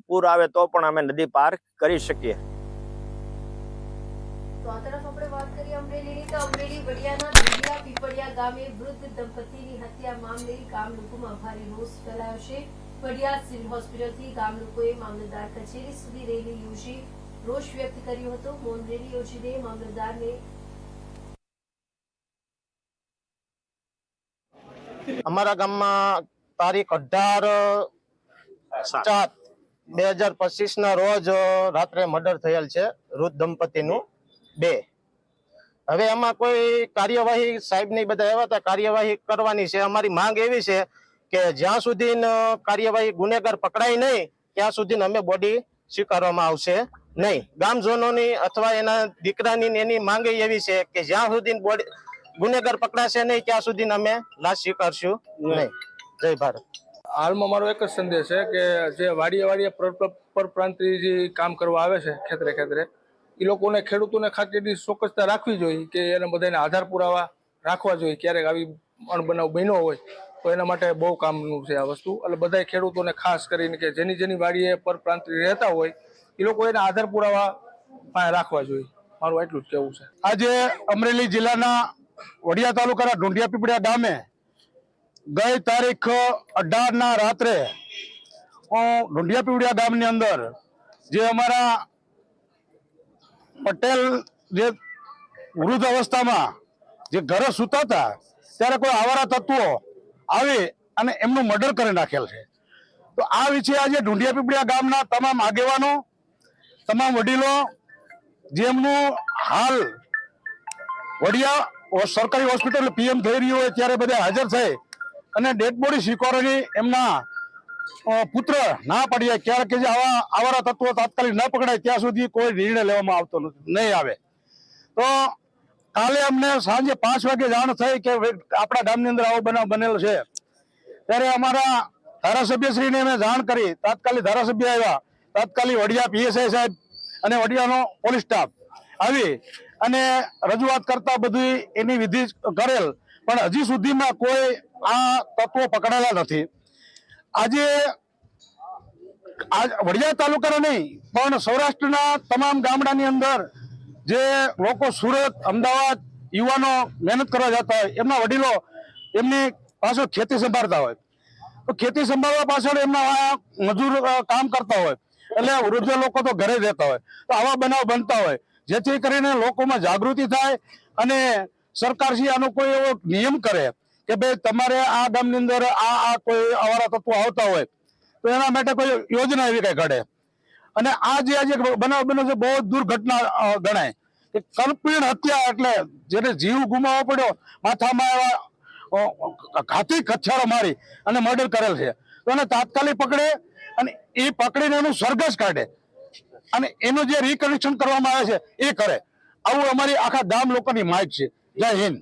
પૂર આવે તો પણ અમે નદી પાર કરી શકીએ। તો આ તરફ આપણે વાત કરીએ અમરેલીની, તો અમરેલી વડિયાના ધુલિયા પીપળિયા ગામે વૃદ્ધ દંપતીની હત્યા મામલે ગામ લોકોમાં ભારે રોષ ફેલાયો છે। વડિયા સિવિલ હોસ્પિટલથી ગામ લોકોએ મામલતદાર કચેરી સુધી રેલી યોજી રોષ વ્યક્ત કર્યો હતો। મૌન રેલી યોજીને મામલતદારને અમારા ગામમાં તારીખ 18/4/2025 ના રોજ રાત્રે મર્ડર થયેલ છે વૃદ્ધ દંપતીનું 2। હવે એમાં કોઈ કાર્યવાહી સાહેબની બધા એવા હતા કાર્યવાહી કરવાની છે। અમારી માંગ એવી છે કે જ્યાં સુધી કાર્યવાહી ગુનેગાર પકડાય નહીં ત્યાં સુધી અમે બોડી સ્વીકારવામાં આવશે નહીં। ગામજનોની અથવા એના દીકરાની એની માંગ એવી છે કે જ્યાં સુધી બોડી ગુનેગાર પકડાશે નહીં ત્યાં સુધી અમે લાશ સ્વીકારશું નહીં। જય ભારત। હાલમાં મારો એક જ સંદેશ છે કે જે વાડીએ પરપ્રાંતિય જે કામ કરવા આવે છે ખેતરે એ લોકોને ખેડૂતોને ખાતરી ચોક્કસતા રાખવી જોઈએ કે એને બધાને આધાર પુરાવા રાખવા જોઈએ। ક્યારેક આવી અણબનાવ બન્યો હોય તો એના માટે બહુ કામનું છે આ વસ્તુ। એટલે બધા ખેડૂતોને ખાસ કરીને કે જેની વાડીએ પરપ્રાંતિય રહેતા હોય એ લોકો એના આધાર પુરાવા રાખવા જોઈએ। મારું એટલું જ કહેવું છે। આજે અમરેલી જિલ્લાના વડિયા તાલુકાના ઢુંઢિયા પીપળિયા ગામે ગઈ તારીખ 18 ના રાત્રે ઢુંઢિયા પીપળિયા ગામની અંદર જે અમારા પટેલ જે વૃદ્ધ અવસ્થામાં જે ઘરે સૂતા હતા ત્યારે કોઈ આવારા તત્વો આવી અને એમનું મર્ડર કરી નાખેલ છે। તો આ વિશે આજે ઢુંઢિયા પીપળિયા ગામના તમામ આગેવાનો તમામ વડીલો જેમનું હાલ વડિયા સરકારી હોસ્પિટલ પીએમ થઈ રહ્યું હોય ત્યારે બધા હાજર થઈ અને ડેડ બોડી સ્વીકારવાની એમના પુત્ર ના પડ્યા ક્યારેક કે જે આવારા તત્વો તાત્કાલિક ન પકડાય ત્યાં સુધી કોઈ નિર્ણય લેવામાં આવતો નહીં આવે। તો કાલે અમને સાંજે 5 વાગે જાણ થઈ કે આપણા ગામની અંદર આવો બનાવ બનેલો છે ત્યારે અમારા ધારાસભ્યશ્રીને અમે જાણ કરી। તાત્કાલિક ધારાસભ્ય આવ્યા, તાત્કાલિક વડિયા પીએસઆઈ સાહેબ અને વડિયાનો પોલીસ સ્ટાફ આવી અને રજૂઆત કરતા બધી એની વિધિ કરેલ પણ હજી સુધીમાં કોઈ આ તત્વો પકડાયેલા નથી। આજે વડિયા તાલુકાના નહીં પણ સૌરાષ્ટ્રના તમામ ગામડાની અંદર જે લોકો સુરત અમદાવાદ યુવાનો મહેનત કરવા જતા હોય એમના વડીલો એમની પાછળ ખેતી સંભાળતા હોય તો ખેતી સંભાળવા પાછળ એમના મજૂર કામ કરતા હોય એટલે વૃદ્ધ લોકો તો ઘરે રહેતા હોય તો આવા બનાવ બનતા હોય જેથી કરીને લોકોમાં જાગૃતિ થાય અને સરકારશ્રી આનો કોઈ એવો નિયમ કરે કે ભાઈ તમારે આ ગામની અંદર આ કોઈ આવારા તત્વો આવતા હોય તો એના માટે કોઈ યોજના એવી કઈ ઘડે। અને આ જે આજે બનાવ બન્યો છે બહુ દુર્ઘટના ગણાય કે કલ્પિત હત્યા એટલે જેને જીવ ગુમાવવો પડ્યો માથામાં એવા ઘાતી કચ્છારો મારી અને મર્ડર કરેલ છે તો એને તાત્કાલિક પકડે અને એ પકડીને એનું સરઘસ કાઢે અને એનું જે રિકનેક્શન કરવામાં આવે છે એ કરે। આવું અમારી આખા ગામ લોકોની માંગ છે। જય હિન્દ।